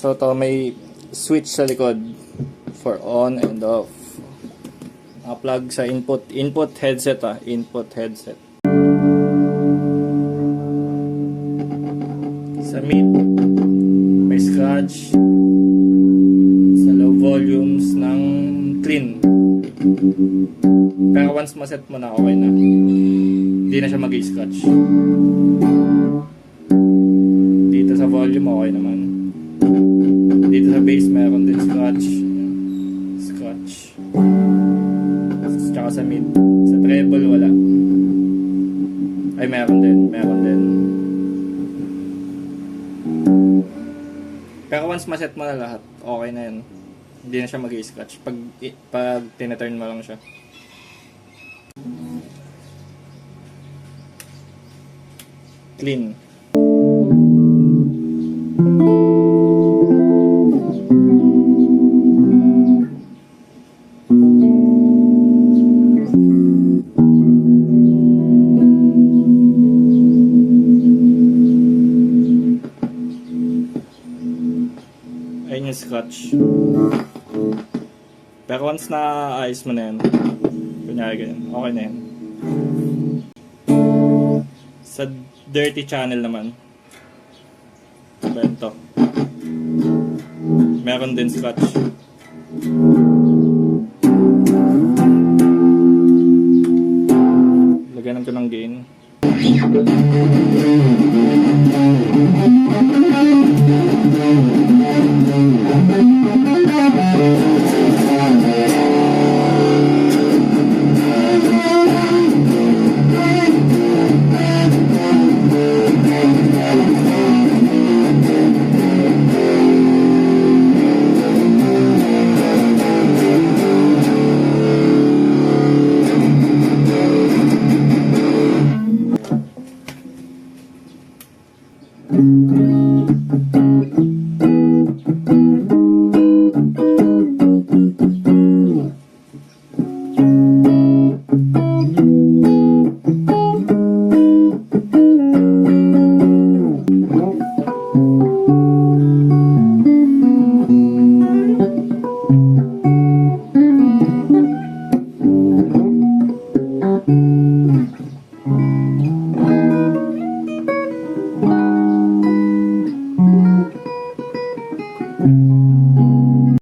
So to may switch sa likod for on and off. Plug sa input headset input headset. Sa mid may scratch, sa low volumes ng clean. Pero once maset mo na, okay na, hindi na siya mag-scratch. Dito sa volume okay naman. Dito sa bass meron din scratch. Tsaka sa mid. Sa treble wala. Ay meron din. Pero once maset mo na lahat, okay na yun. Hindi na siya mag-scratch pag tineturn mo lang siya. Clean. Ayun yung scratch. Pero once na ayos mo na yan, kunyari ganyan, okay na yan. Sa dirty channel naman, bento, meron din scratch. Lagyan ko ng gain.